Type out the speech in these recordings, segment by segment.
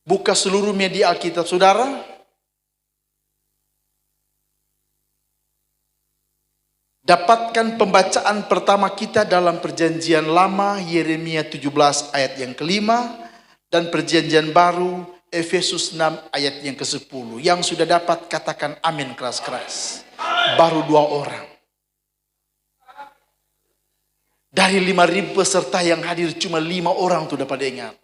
Buka seluruh media Alkitab saudara. Dapatkan pembacaan pertama kita dalam perjanjian lama, Yeremia 17 ayat yang kelima. Dan perjanjian baru, Efesus 6 ayat yang ke-10. Yang sudah dapat katakan amin keras-keras. Baru 2 orang. Dari 5.000 peserta yang hadir cuma 5 orang tuh dapat ingat.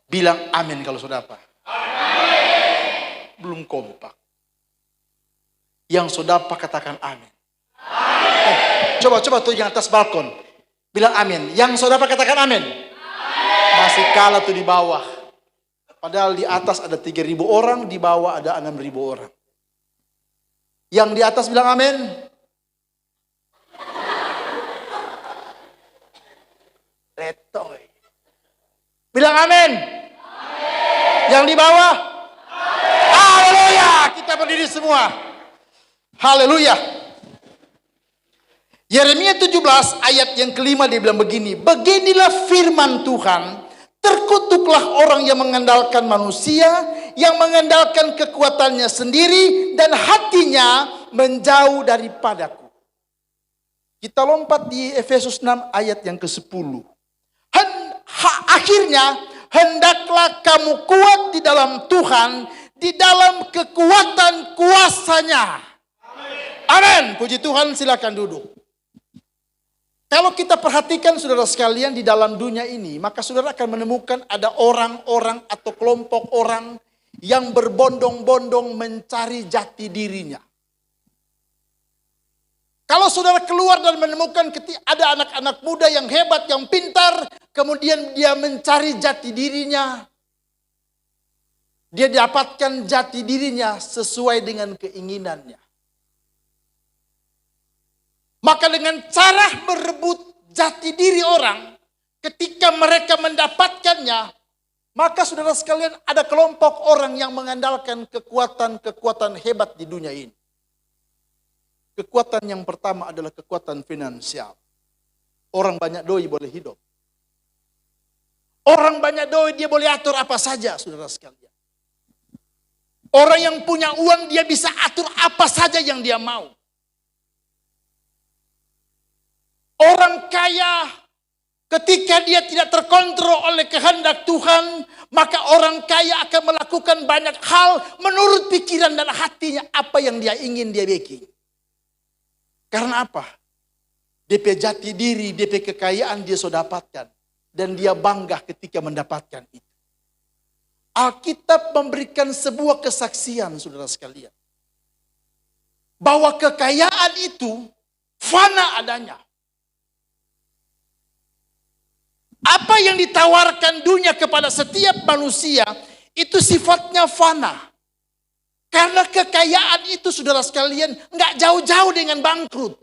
Bilang amin kalau sudah apa? Amin. Belum kompak. Yang sudah apa katakan amin. Coba tuh yang atas balkon. Bilang amin. Yang sudah apa katakan amin. Masih kalah tuh di bawah. Padahal di atas ada 3.000 orang, di bawah ada 6.000 orang. Yang di atas bilang amin. Letoy. Bilang amin. Yang di bawah. Haleluya. Kita berdiri semua. Haleluya. Yeremia 17 ayat yang kelima dia bilang begini. Beginilah firman Tuhan. Terkutuklah orang yang mengandalkan manusia, yang mengandalkan kekuatannya sendiri, dan hatinya menjauh daripadaku. Kita lompat di Efesus 6 ayat yang ke-10. Akhirnya, hendaklah kamu kuat di dalam Tuhan, di dalam kekuatan kuasanya. Amin. Puji Tuhan, silakan duduk. Kalau kita perhatikan saudara sekalian di dalam dunia ini, maka saudara akan menemukan ada orang-orang atau kelompok orang yang berbondong-bondong mencari jati dirinya. Kalau saudara keluar dan menemukan ada anak-anak muda yang hebat, yang pintar, kemudian dia mencari jati dirinya. Dia dapatkan jati dirinya sesuai dengan keinginannya. Maka dengan cara merebut jati diri orang, ketika mereka mendapatkannya, maka saudara sekalian ada kelompok orang yang mengandalkan kekuatan hebat di dunia ini. Kekuatan yang pertama adalah kekuatan finansial. Orang banyak doi boleh hidup. Orang banyak doi dia boleh atur apa saja saudara sekalian. Orang yang punya uang dia bisa atur apa saja yang dia mau. Orang kaya ketika dia tidak terkontrol oleh kehendak Tuhan, maka orang kaya akan melakukan banyak hal menurut pikiran dan hatinya apa yang dia ingin dia bikin. Karena apa? DP jati diri, DP kekayaan dia sudah dapatkan. Dan dia bangga ketika mendapatkan itu. Alkitab memberikan sebuah kesaksian saudara sekalian. Bahwa kekayaan itu fana adanya. Apa yang ditawarkan dunia kepada setiap manusia itu sifatnya fana. Karena kekayaan itu saudara sekalian nggak jauh-jauh dengan bangkrut.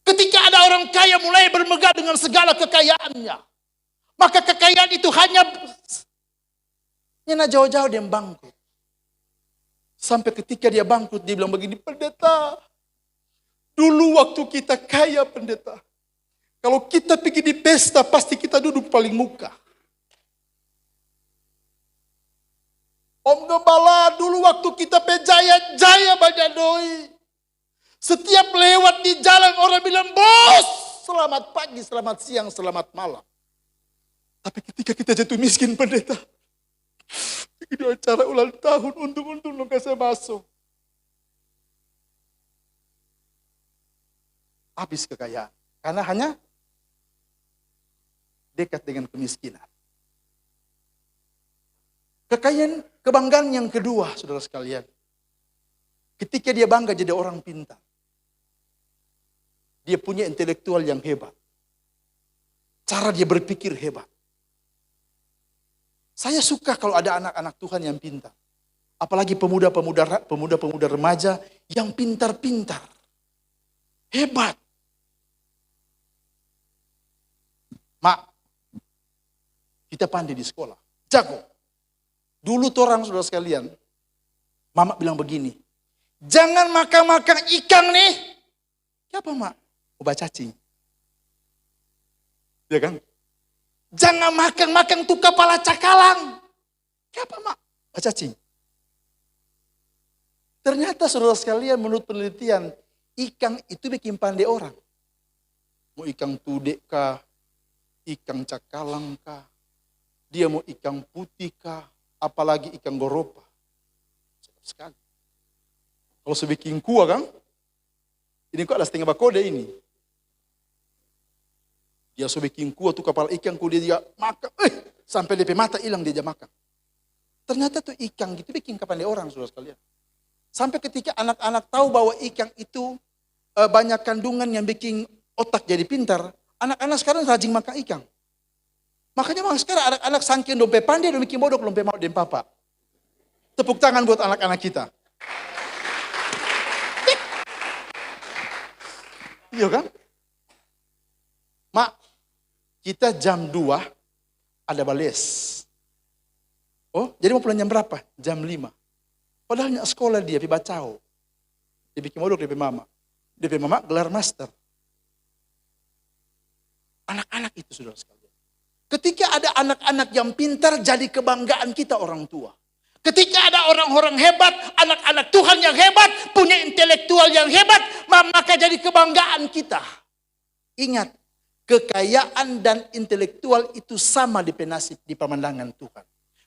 Ketika ada orang kaya mulai bermegah dengan segala kekayaannya, maka kekayaan itu hanya jauh-jauh dengan bangkrut. Sampai ketika dia bangkrut dia bilang begini, pendeta, dulu waktu kita kaya pendeta. Kalau kita pergi di pesta, pasti kita duduk paling muka. Om Gembala, dulu waktu kita jaya banyak doi. Setiap lewat di jalan orang bilang, bos, selamat pagi, selamat siang, selamat malam. Tapi ketika kita jatuh miskin pendeta, di acara ulang tahun, untung-untung lo kasih masuk. Habis kekayaan. Karena hanya dekat dengan kemiskinan. Kekayaan, kebanggaan yang kedua, saudara sekalian. Ketika dia bangga jadi orang pintar. Dia punya intelektual yang hebat. Cara dia berpikir hebat. Saya suka kalau ada anak-anak Tuhan yang pintar. Apalagi pemuda-pemuda remaja yang pintar-pintar. Hebat. Mak, kita pandai di sekolah. Jago. Dulu tuh orang saudara sekalian. Mama bilang begini. Jangan makan-makan ikan nih. Apa mak? Obat cacing. Ya kan? Jangan makan tuh kepala cakalang. Apa mak? Cacing. Ternyata saudara sekalian menurut penelitian, ikan itu bikin pandai orang. Mau ikan tudek kah, ikan cakalang kah, dia mau ikan putih kah, apalagi ikan goropa. Sedap sekali. Kalau sebikin kuah kan, ini kok ada setengah bakode ini. Dia sebikin kuah tuh kepala ikan, dia makan, sampai DP mata hilang dia makan. Ternyata tuh ikan gitu bikin pandai orang saudara sekalian. Sampai ketika anak-anak tahu bahwa ikan itu banyak kandungan yang bikin otak jadi pintar, anak-anak sekarang rajin makan ikan. Makanya sekarang anak-anak saking dompe pandai, dan bikin bodoh dompe mau dan papa. Tepuk tangan buat anak-anak kita. Iya kan? Mak, kita jam 2 ada bales. Oh, jadi mau pulang jam berapa? Jam 5. Padahal sekolah dia, bacau. Dia bikin modok, dia mama. Dia mama gelar master. Anak-anak itu saudara sekalian. Ketika ada anak-anak yang pintar, jadi kebanggaan kita orang tua. Ketika ada orang-orang hebat, anak-anak Tuhan yang hebat, punya intelektual yang hebat, maka jadi kebanggaan kita. Ingat, kekayaan dan intelektual itu sama di penasib, di pemandangan Tuhan.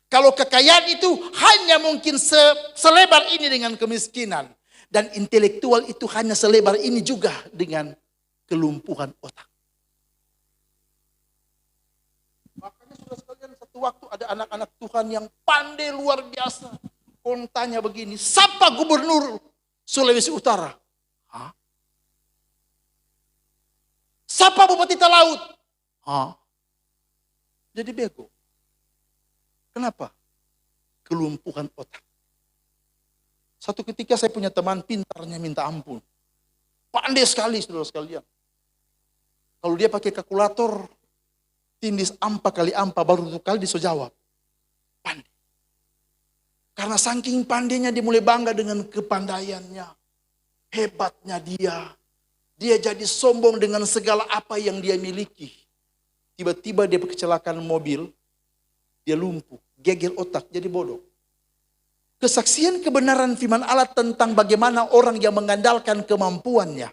Kalau kekayaan itu hanya mungkin selebar ini dengan kemiskinan. Dan intelektual itu hanya selebar ini juga dengan kelumpuhan otak. Makanya saudara sekalian, satu waktu ada anak-anak Tuhan yang pandai luar biasa. Kontanya begini, siapa gubernur Sulawesi Utara? Hah? Siapa bupati Talaut? Hah? Jadi bego. Kenapa? Kelumpuhan otak. Satu ketika saya punya teman pintarnya minta ampun. Pandai sekali saudara sekalian. Kalau dia pakai kalkulator, tindis ampa kali ampa baru 1 kali dia so jawab. Pandai. Karena saking pandainya dia mulai bangga dengan kepandaiannya. Hebatnya dia. Dia jadi sombong dengan segala apa yang dia miliki. Tiba-tiba dia kecelakaan mobil, dia lumpuh. Geger otak, jadi bodoh. Kesaksian kebenaran firman Allah tentang bagaimana orang yang mengandalkan kemampuannya.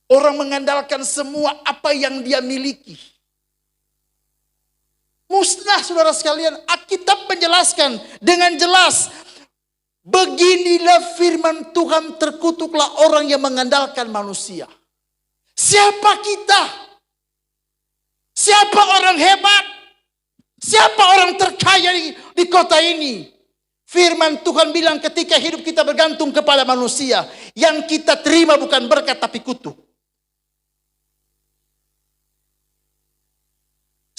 Orang mengandalkan semua apa yang dia miliki. Musnah saudara sekalian, Alkitab menjelaskan dengan jelas. Beginilah firman Tuhan, terkutuklah orang yang mengandalkan manusia. Siapa kita? Siapa orang hebat? Siapa orang terkaya di kota ini? Firman Tuhan bilang ketika hidup kita bergantung kepada manusia, yang kita terima bukan berkat tapi kutuk.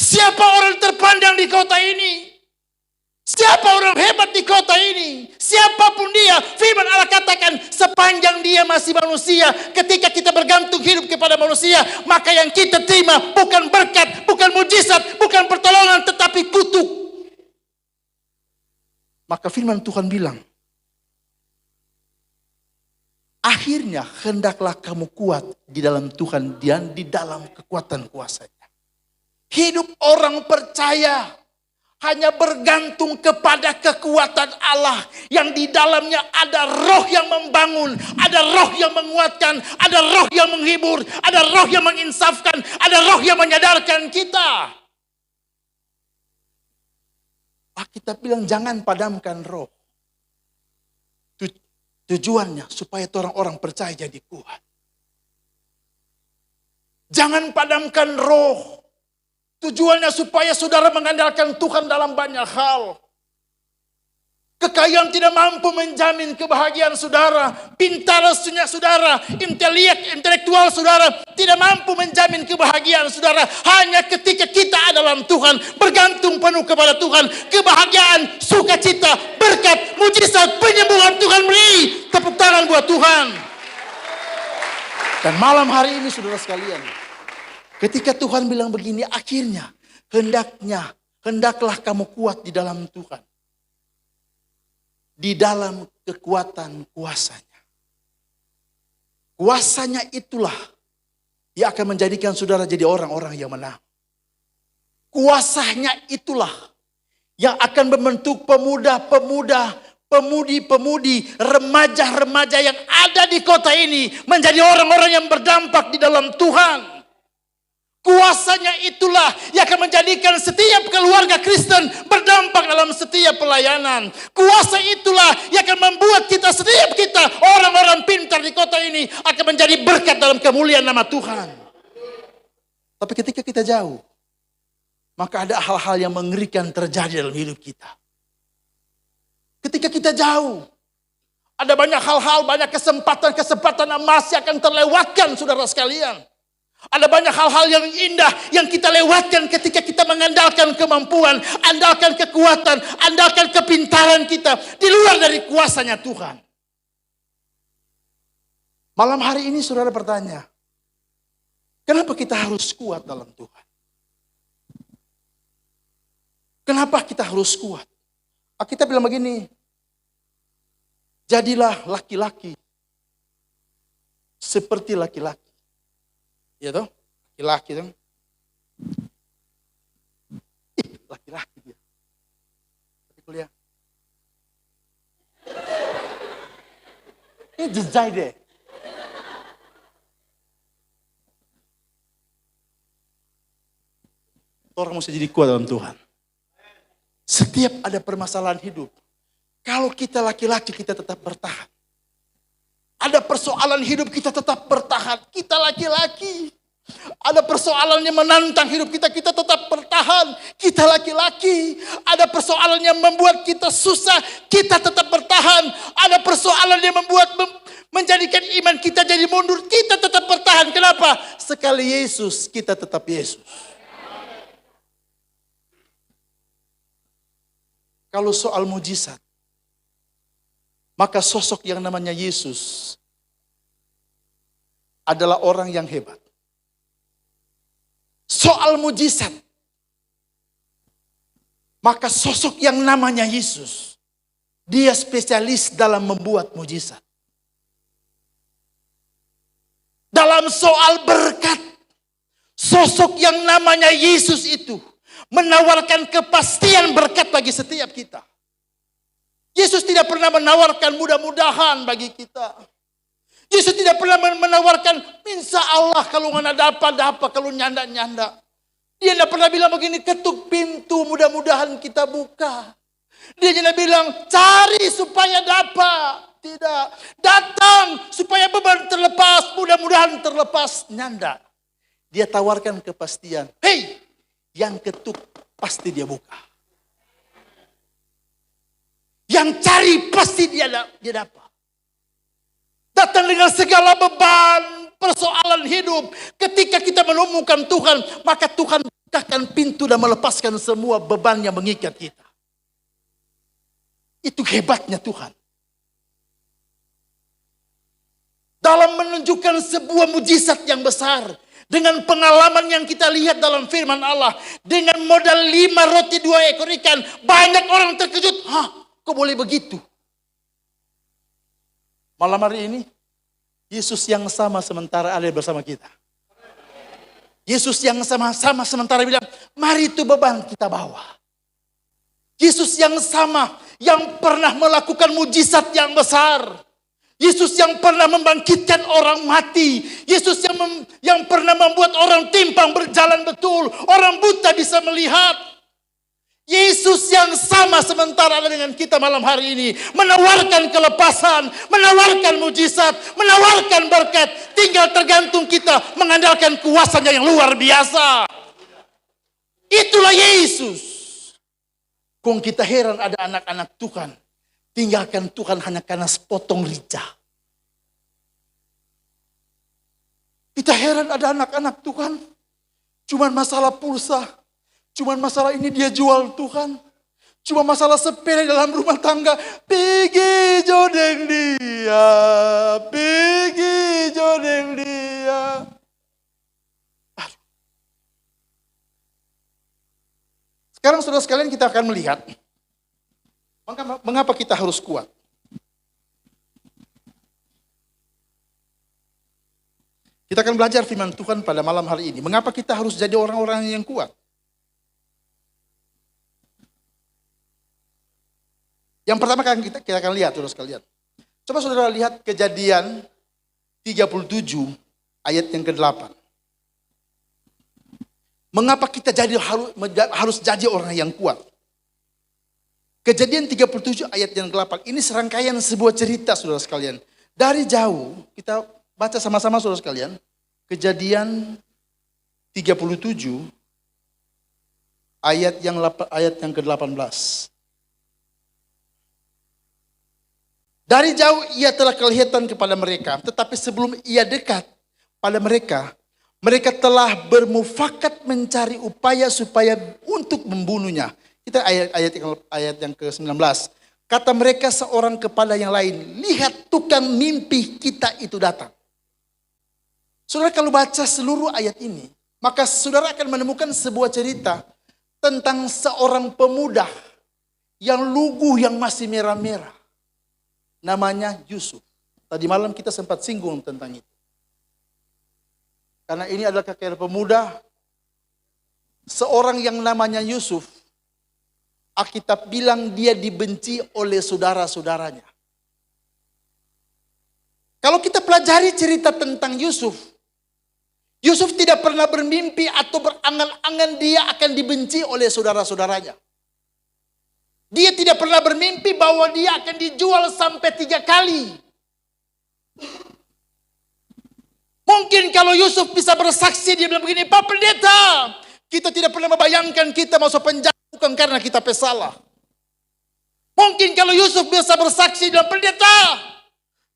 Siapa orang terpandang di kota ini? Siapa orang hebat di kota ini? Siapapun dia, firman Allah katakan sepanjang dia masih manusia, ketika kita bergantung hidup kepada manusia, maka yang kita terima bukan berkat, bukan mujizat, bukan pertolongan, tetapi kutuk. Maka firman Tuhan bilang, akhirnya hendaklah kamu kuat di dalam Tuhan dan di dalam kekuatan kuasa-Nya. Hidup orang percaya hanya bergantung kepada kekuatan Allah yang di dalamnya ada roh yang membangun, ada roh yang menguatkan, ada roh yang menghibur, ada roh yang menginsafkan, ada roh yang menyadarkan kita. Alkitab bilang jangan padamkan roh. Tujuannya supaya orang-orang percaya jadi kuat. Jangan padamkan roh. Tujuannya supaya saudara mengandalkan Tuhan dalam banyak hal. Kekayaan tidak mampu menjamin kebahagiaan saudara. Pintarnya saudara, intelektual saudara tidak mampu menjamin kebahagiaan saudara. Hanya ketika kita dalam Tuhan, bergantung penuh kepada Tuhan, kebahagiaan, sukacita, berkat, mujizat, penyembuhan Tuhan beri. Tepuk tangan buat Tuhan. Dan malam hari ini saudara sekalian, ketika Tuhan bilang begini, akhirnya hendaklah kamu kuat di dalam Tuhan. Di dalam kekuatan kuasa-Nya. Kuasa-Nya itulah yang akan menjadikan saudara jadi orang-orang yang menang. Kuasanya itulah yang akan membentuk pemuda-pemuda, pemudi-pemudi, remaja-remaja yang ada di kota ini menjadi orang-orang yang berdampak di dalam Tuhan. Kuasanya itulah yang akan menjadikan setiap keluarga Kristen berdampak dalam setiap pelayanan. Kuasa itulah yang akan membuat setiap kita, orang-orang pintar di kota ini akan menjadi berkat dalam kemuliaan nama Tuhan. Tapi ketika kita jauh, maka ada hal-hal yang mengerikan terjadi dalam hidup kita. Ketika kita jauh, ada banyak hal-hal, banyak kesempatan-kesempatan emas yang akan terlewatkan, saudara sekalian. Ada banyak hal-hal yang indah yang kita lewatkan ketika kita mengandalkan kemampuan, andalkan kekuatan, andalkan kepintaran kita di luar dari kuasanya Tuhan. Malam hari ini saudara bertanya, kenapa kita harus kuat dalam Tuhan? Kenapa kita harus kuat? Kita bilang begini, jadilah laki-laki seperti laki-laki. Ya toh, laki-laki dong. Laki-laki dia. Tapi kuliah. Ini jejai deh. Orang mesti jadi kuat dalam Tuhan. Setiap ada permasalahan hidup, kalau kita laki-laki kita tetap bertahan. Ada persoalan hidup kita tetap bertahan. Kita laki-laki. Ada persoalan yang menantang hidup kita, kita tetap bertahan. Kita laki-laki. Ada persoalan yang membuat kita susah, kita tetap bertahan. Ada persoalan yang menjadikan iman kita jadi mundur, kita tetap bertahan. Kenapa? Sekali Yesus, kita tetap Yesus. Kalau soal mujizat, maka sosok yang namanya Yesus adalah orang yang hebat. Soal mujizat, maka sosok yang namanya Yesus, dia spesialis dalam membuat mujizat. Dalam soal berkat, sosok yang namanya Yesus itu menawarkan kepastian berkat bagi setiap kita. Yesus tidak pernah menawarkan mudah-mudahan bagi kita. Yesus tidak pernah menawarkan insya Allah kalau nggak dapat, kalau nyanda. Dia tidak pernah bilang begini, ketuk pintu mudah-mudahan kita buka. Dia tidak bilang cari supaya dapat. Tidak. Datang supaya beban terlepas, mudah-mudahan terlepas. Nyanda. Dia tawarkan kepastian. Hei, yang ketuk pasti dia buka. Yang cari pasti dia dapat. Datang dengan segala beban, persoalan hidup. Ketika kita menemukan Tuhan, maka Tuhan bukakan pintu dan melepaskan semua beban yang mengikat kita. Itu hebatnya Tuhan. Dalam menunjukkan sebuah mujizat yang besar. Dengan pengalaman yang kita lihat dalam firman Allah. Dengan modal 5 roti 2 ekor ikan. Banyak orang terkejut. Hah, kok boleh begitu? Malam hari ini, Yesus yang sama sementara ada bersama kita. Yesus yang sama sementara bilang, mari itu beban kita bawa. Yesus yang sama, yang pernah melakukan mujizat yang besar. Yesus yang pernah membangkitkan orang mati. Yesus yang pernah membuat orang timpang berjalan betul. Orang buta bisa melihat. Yesus yang sama sementara ada dengan kita malam hari ini. Menawarkan kelepasan, menawarkan mujizat, menawarkan berkat. Tinggal tergantung kita mengandalkan kuasanya yang luar biasa. Itulah Yesus. Kong kita heran ada anak-anak Tuhan. Tinggalkan Tuhan hanya karena sepotong rica. Kita heran ada anak-anak Tuhan. Cuman masalah pulsa. Cuman masalah ini dia jual Tuhan. Cuma masalah sepele dalam rumah tangga. Pergi jodeng dia. Pergi jodeng dia. Sekarang saudara sekalian kita akan melihat. Mengapa kita harus kuat? Kita akan belajar firman Tuhan pada malam hari ini. Mengapa kita harus jadi orang-orang yang kuat? Yang pertama kan kita akan lihat, saudara sekalian. Coba saudara lihat Kejadian 37 ayat yang ke-8. Mengapa kita harus jadi orang yang kuat? Kejadian 37 ayat yang ke-8. Ini serangkaian sebuah cerita, saudara sekalian. Dari jauh, kita baca sama-sama, saudara sekalian. Kejadian 37 ayat yang ke-18. Dari jauh ia telah kelihatan kepada mereka, tetapi sebelum ia dekat pada mereka, mereka telah bermufakat mencari upaya supaya untuk membunuhnya. Kita ayat yang ke-19. Kata mereka seorang kepada yang lain, lihat tukang mimpi kita itu datang. Saudara kalau baca seluruh ayat ini, maka saudara akan menemukan sebuah cerita tentang seorang pemuda yang lugu, yang masih merah-merah. Namanya Yusuf. Tadi malam kita sempat singgung tentang itu. Karena ini adalah kakek pemuda, seorang yang namanya Yusuf. Alkitab bilang dia dibenci oleh saudara-saudaranya. Kalau kita pelajari cerita tentang Yusuf, Yusuf tidak pernah bermimpi atau berangan-angan dia akan dibenci oleh saudara-saudaranya. Dia tidak pernah bermimpi bahwa dia akan dijual sampai 3 kali. Mungkin kalau Yusuf bisa bersaksi, dia bilang begini, Pak Pendeta, kita tidak pernah membayangkan kita masuk penjara bukan karena kita bersalah. Mungkin kalau Yusuf bisa bersaksi dan Pendeta,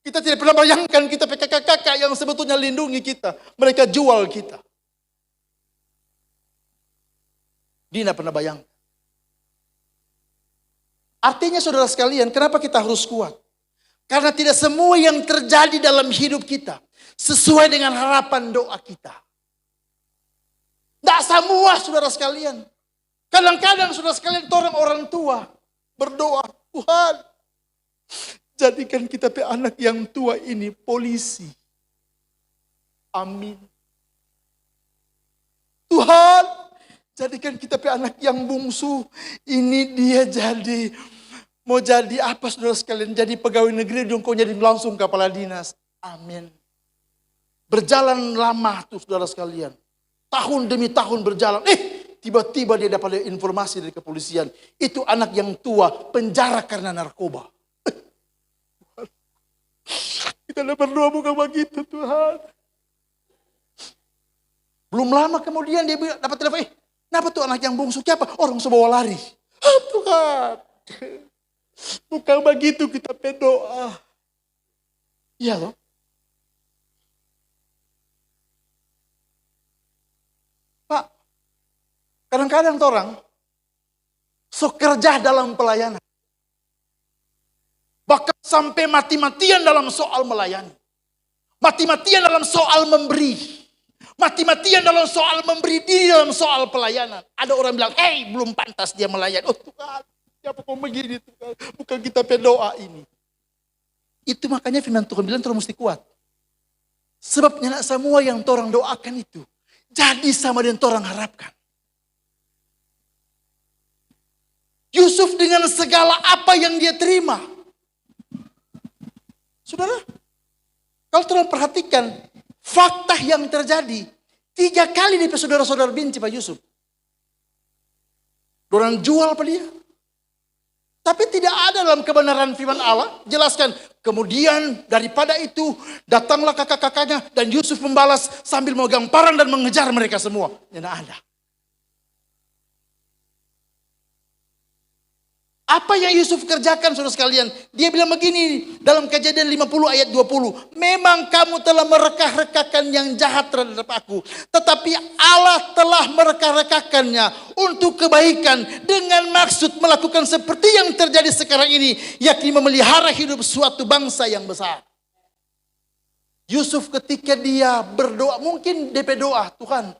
kita tidak pernah bayangkan kita kakak-kakak yang sebetulnya lindungi kita. Mereka jual kita. Dia tidak pernah bayangkan. Artinya saudara sekalian, kenapa kita harus kuat? Karena tidak semua yang terjadi dalam hidup kita sesuai dengan harapan doa kita. Tidak semua saudara sekalian. Kadang-kadang saudara sekalian orang tua berdoa, Tuhan jadikan kita anak yang tua ini polisi. Amin. Tuhan jadikan kita anak yang bungsu, ini dia mau jadi apa saudara sekalian? Jadi pegawai negeri, dong kau jadi langsung kepala dinas. Amin. Berjalan lama tuh saudara sekalian. Tahun demi tahun berjalan. Tiba-tiba dia dapat informasi dari kepolisian. Itu anak yang tua, penjara karena narkoba. Kita berdoa bukan begitu Tuhan. Belum lama kemudian dia dapat telepon. Kenapa tuh anak yang bungsu? Siapa? Orang sebawa lari. Tuhan. Bukan begitu kita berdoa. Iya loh. Pak, kadang-kadang orang sok kerja dalam pelayanan. Bahkan sampai mati-matian dalam soal melayani. Mati-matian dalam soal memberi. Mati-matian dalam soal memberi diri dalam soal pelayanan. Ada orang bilang, belum pantas dia melayani. Oh Tuhan. Siapa mau begini Tuhan? Bukan kita berdoa ini. Itu makanya firman Tuhan bilang orang mesti kuat. Sebabnya tidak semua yang orang doakan itu jadi sama dengan orang harapkan. Yusuf dengan segala apa yang dia terima. Saudara, kalau orang perhatikan fakta yang terjadi, 3 kali dia saudara-saudara benci Pak Yusuf. Orang jual apa dia? Tapi tidak ada dalam kebenaran firman Allah. Jelaskan. Kemudian daripada itu datanglah kakak-kakaknya. Dan Yusuf membalas sambil memegang parang dan mengejar mereka semua. Tidak ada. Apa yang Yusuf kerjakan saudara sekalian? Dia bilang begini dalam Kejadian 50 ayat 20. Memang kamu telah merekah-rekahkan yang jahat terhadap aku. Tetapi Allah telah merekah-rekahkannya untuk kebaikan. Dengan maksud melakukan seperti yang terjadi sekarang ini. Yakni memelihara hidup suatu bangsa yang besar. Yusuf ketika dia berdoa. Mungkin DP doa. Tuhan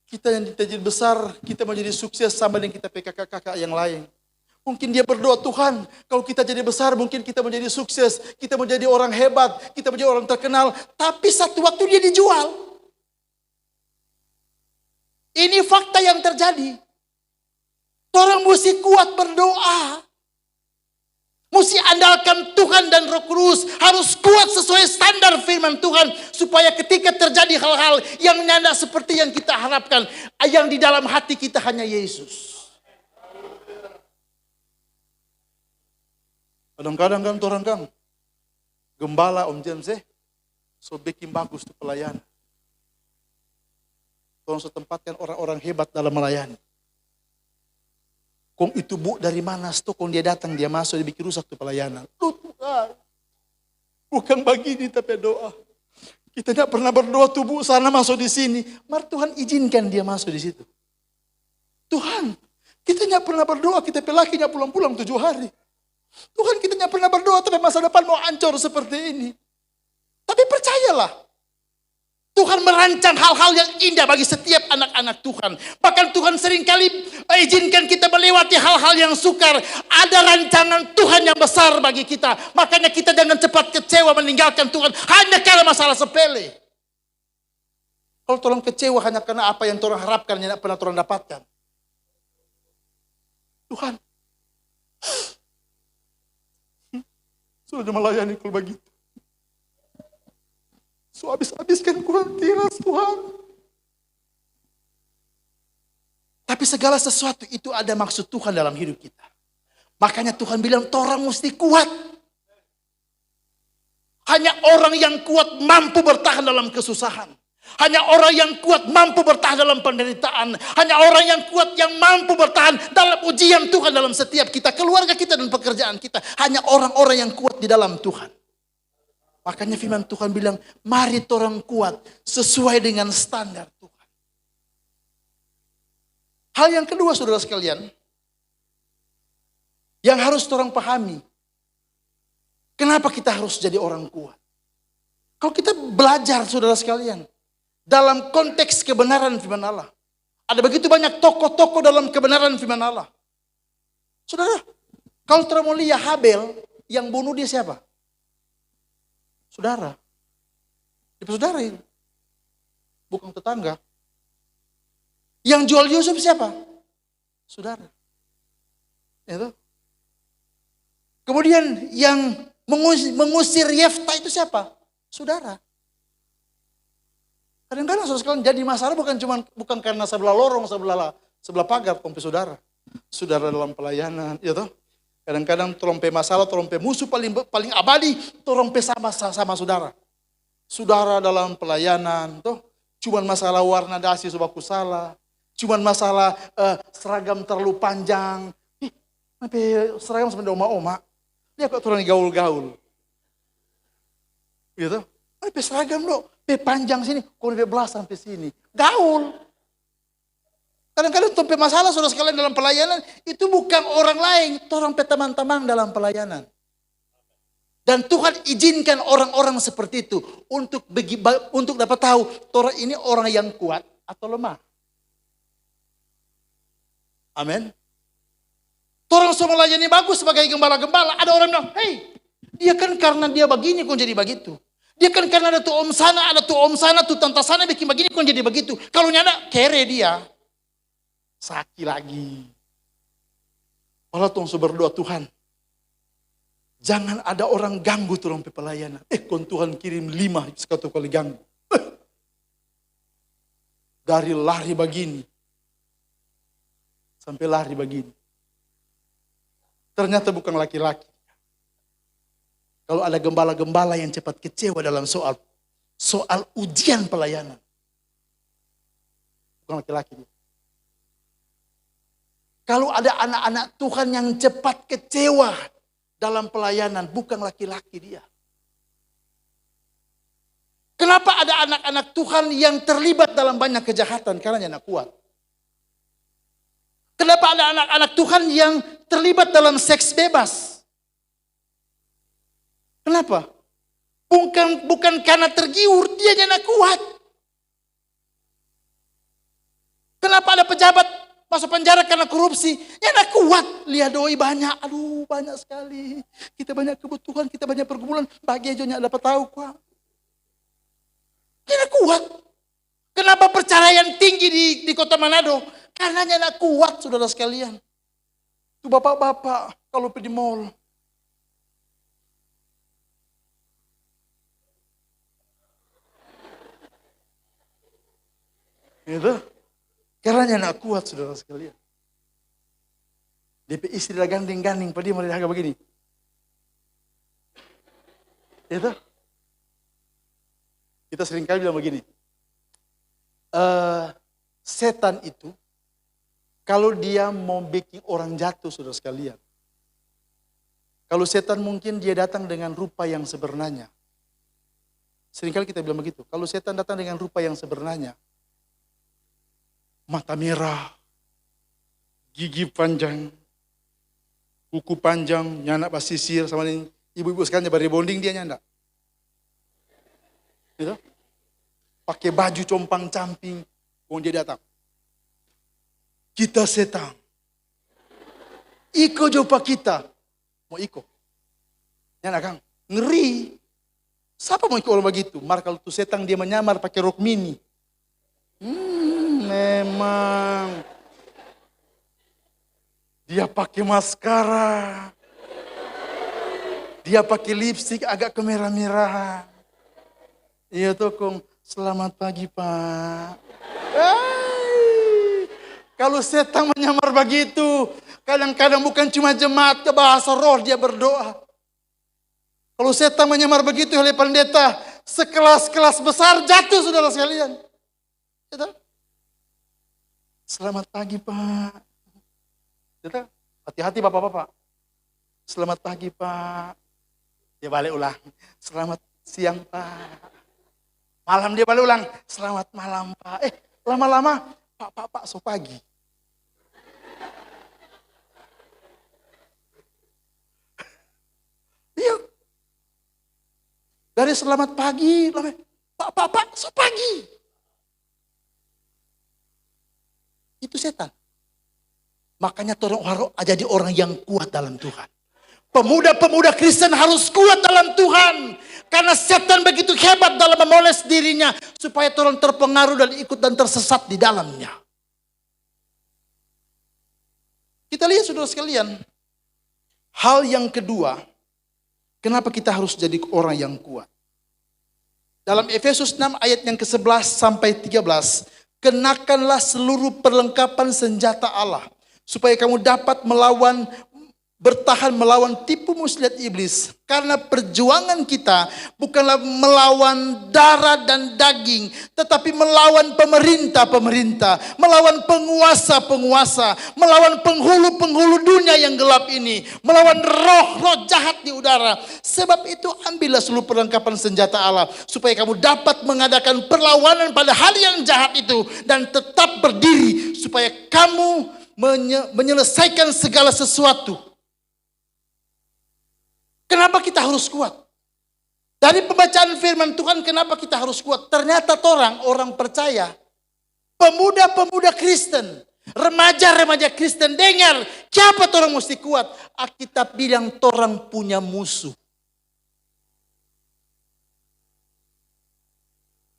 kita yang jadi besar. Kita menjadi sukses sama dengan kita kakak-kakak yang lain. Mungkin dia berdoa, Tuhan, kalau kita jadi besar, mungkin kita menjadi sukses, kita menjadi orang hebat, kita menjadi orang terkenal. Tapi satu waktu dia dijual. Ini fakta yang terjadi. Orang mesti kuat berdoa. Mesti andalkan Tuhan dan Roh Kudus. Harus kuat sesuai standar firman Tuhan. Supaya ketika terjadi hal-hal yang tidak seperti yang kita harapkan. Yang di dalam hati kita hanya Yesus. Kadang-kadang kan orang kan. Gembala Om James so bikin bagus tuh pelayanan. Tolong setempatkan orang-orang hebat dalam melayani. Kong itu bu dari mana stok kong dia datang dia masuk dia bikin rusak tuh pelayanan. Tuh Tuhan. Bukan begini tapi doa. Kita tidak pernah berdoa tuh bu sana masuk di sini. Mari Tuhan izinkan dia masuk di situ. Tuhan, kita tidak pernah berdoa kita pelakinya pulang-pulang 7 hari. Tuhan kita tidak pernah berdoa tapi masa depan mau hancur seperti ini. Tapi percayalah. Tuhan merancang hal-hal yang indah bagi setiap anak-anak Tuhan. Bahkan Tuhan seringkali izinkan kita melewati hal-hal yang sukar. Ada rancangan Tuhan yang besar bagi kita. Makanya kita jangan cepat kecewa meninggalkan Tuhan. Hanya karena masalah sepele. Kalau tolong kecewa hanya karena apa yang Tuhan harapkan yang tidak pernah Tuhan dapatkan. Tuhan. Sudah melayani kalau begitu. So habis-habiskan kurang tiras Tuhan. Tapi segala sesuatu itu ada maksud Tuhan dalam hidup kita. Makanya Tuhan bilang orang mesti kuat. Hanya orang yang kuat mampu bertahan dalam kesusahan. Hanya orang yang kuat mampu bertahan dalam penderitaan. Hanya orang yang kuat yang mampu bertahan dalam ujian Tuhan dalam setiap kita. Keluarga kita dan pekerjaan kita. Hanya orang-orang yang kuat di dalam Tuhan. Makanya firman Tuhan bilang, mari orang kuat sesuai dengan standar Tuhan. Hal yang kedua saudara sekalian, yang harus orang pahami, kenapa kita harus jadi orang kuat? Kalau kita belajar saudara sekalian, dalam konteks kebenaran firman Allah, ada begitu banyak tokoh-tokoh dalam kebenaran firman Allah. Saudara, kalau kita mau lihat Habel, yang bunuh dia siapa? Saudara. Dia saudara itu. Bukan tetangga. Yang jual Yusuf siapa? Saudara. Itu. Kemudian yang mengusir Yefta itu siapa? Saudara. Kadang-kadang saudara sekalian jadi masalah bukan karena sebelah lorong, sebelah pagar, kompe saudara. Saudara dalam pelayanan, ya toh. Kadang-kadang terompe masalah, terompe musuh paling abadi, terompe sama saudara. Saudara dalam pelayanan, toh. Cuman masalah warna dasi subaku salah. Cuman masalah seragam terlalu panjang. Sampai seragam sampai oma-oma. Dia kok turun gaul-gaul. Gitu. Sampai seragam lo, panjang sini, kok belas sampai sini. Gaul. Kadang-kadang tempat masalah saudara sekalian dalam pelayanan itu bukan orang lain, orang teman-teman dalam pelayanan. Dan Tuhan izinkan orang-orang seperti itu untuk dapat tahu orang ini orang yang kuat atau lemah. Amin. Orang semua melayani bagus sebagai gembala-gembala. Ada orang bilang, hey, dia kan karena dia begini kok jadi begitu. Dia kan karena ada tuh om sana, ada tuh om sana, tuh tante sana bikin begini kok jadi begitu. Kalau nyada kere dia. Sakit lagi. Walau tuh berdoa Tuhan. Jangan ada orang ganggu turun pelayanan. Kon Tuhan kirim 5 sekali kali ganggu. Dari lari begini. Sampai lari begini. Ternyata bukan laki-laki. Kalau ada gembala-gembala yang cepat kecewa dalam soal ujian pelayanan. Bukan laki-laki dia. Kalau ada anak-anak Tuhan yang cepat kecewa dalam pelayanan, bukan laki-laki dia. Kenapa ada anak-anak Tuhan yang terlibat dalam banyak kejahatan? Karena dia anak kuat. Kenapa ada anak-anak Tuhan yang terlibat dalam seks bebas? Kenapa? Bukan karena tergiur, dia anak kuat. Kenapa ada pejabat masuk penjara karena korupsi? Ya anak kuat. Lihat doi banyak. Aduh banyak sekali. Kita banyak kebutuhan. Kita banyak pergumulan. Bagi aja dapat tahu kok. Dia anak kuat. Kenapa perceraian tinggi di kota Manado? Karena dia anak kuat saudara sekalian. Itu bapak-bapak kalau pergi di mall. Gitu. Karena nak kuat, saudara sekalian. DP istri dah gandeng-gandeng, pada dia mereka begini. Gitu. Kita seringkali bilang begini. Setan itu, kalau dia mau bikin orang jatuh, saudara sekalian. Kalau setan mungkin dia datang dengan rupa yang sebenarnya. Seringkali kita bilang begitu. Kalau setan datang dengan rupa yang sebenarnya. Mata merah, gigi panjang, kuku panjang, nyanak basisir, sama ini ibu-ibu sekalian bari bonding dia nyanda. Gitu? Pakai baju compang-camping, dia datang. Kita setan. Iko jopa kita. Mau iko. Nyana Kang, ngeri. Siapa mau iko orang begitu? Mar kalau tuh setan dia menyamar pakai rok mini. Memang. Dia pakai maskara. Dia pakai lipstik agak kemerah-merahan. Iya tuh Kong, selamat pagi Pak. Kalau setan menyamar begitu, kadang-kadang bukan cuma jemaat ke bahasa roh dia berdoa. Kalau setan menyamar begitu oleh pendeta, sekelas-kelas besar jatuh saudara sekalian. Selamat pagi Pak. Hati-hati bapak-bapak. Selamat pagi Pak. Dia balik ulang. Selamat siang Pak. Malam dia balik ulang. Selamat malam Pak. Lama-lama Pak so pagi. Iya. Dari selamat pagi, Pak so pagi. Itu setan. Makanya orang harus jadi orang yang kuat dalam Tuhan. Pemuda-pemuda Kristen harus kuat dalam Tuhan. Karena setan begitu hebat dalam memoles dirinya. Supaya orang terpengaruh dan ikut dan tersesat di dalamnya. Kita lihat saudara sekalian. Hal yang kedua. Kenapa kita harus jadi orang yang kuat. Dalam Efesus 6 ayat yang ke-11 sampai 13. Kenakanlah seluruh perlengkapan senjata Allah. Supaya kamu dapat bertahan melawan tipu muslihat iblis. Karena perjuangan kita bukanlah melawan darah dan daging. Tetapi melawan pemerintah-pemerintah. Melawan penguasa-penguasa. Melawan penghulu-penghulu dunia yang gelap ini. Melawan roh-roh jahat di udara. Sebab itu ambillah seluruh perlengkapan senjata Allah. Supaya kamu dapat mengadakan perlawanan pada hal yang jahat itu. Dan tetap berdiri. Supaya kamu menyelesaikan segala sesuatu. Kenapa kita harus kuat? Dari pembacaan firman Tuhan, kenapa kita harus kuat? Ternyata orang percaya, pemuda-pemuda Kristen, remaja-remaja Kristen, dengar, siapa orang mesti kuat? Alkitab bilang orang punya musuh.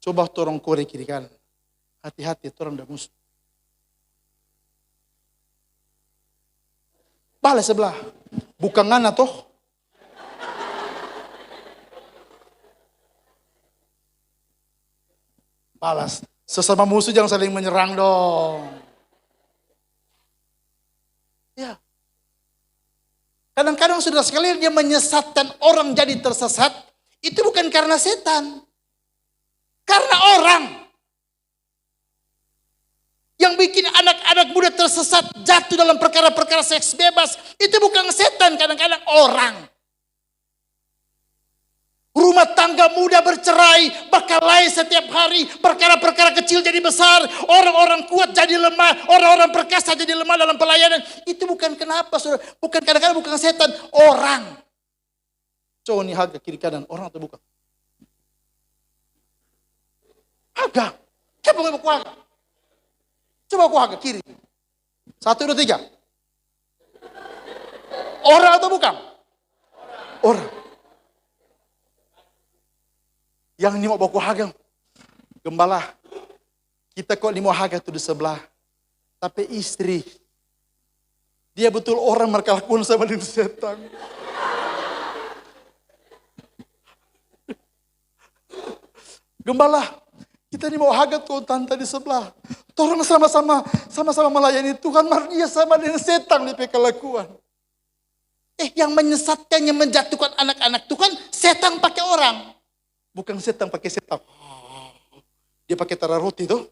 Coba orang korek kiri kanan. Hati-hati, orang ada musuh. Balas sebelah. Bukan ngana toh. Balas. Sesama musuh jangan saling menyerang dong. Ya. Kadang-kadang saudara sekalian dia menyesatkan orang jadi tersesat. Itu bukan karena setan. Karena orang. Yang bikin anak-anak muda tersesat jatuh dalam perkara-perkara seks bebas. Itu bukan setan, kadang-kadang orang. Rumah tangga muda bercerai, berkelahi setiap hari, perkara-perkara kecil jadi besar, orang-orang kuat jadi lemah, orang-orang perkasa jadi lemah dalam pelayanan. Itu bukan kenapa, saudara. Bukan kadang-kadang bukan setan, orang. Coba nih harga kiri kanan, orang atau bukan? Harga. Siapa yang mau harga? Coba aku harga kiri. 1, 2, 3. Orang atau bukan? Orang. Yang ini mau bawa hagang. Gembala. Kita kok ini mau hagang tuh di sebelah. Tapi istri. Dia betul orang mereka lakukan sama dengan setan. Gembala. Kita ini mau hagang tuh tante di sebelah. Orang sama-sama melayani Tuhan, malah dia sama dengan setan di kelakuan. Yang menyesatkan, yang menjatuhkan anak-anak Tuhan, setan pakai orang. Bukan setan pakai setan. Dia pakai tara roti tuh.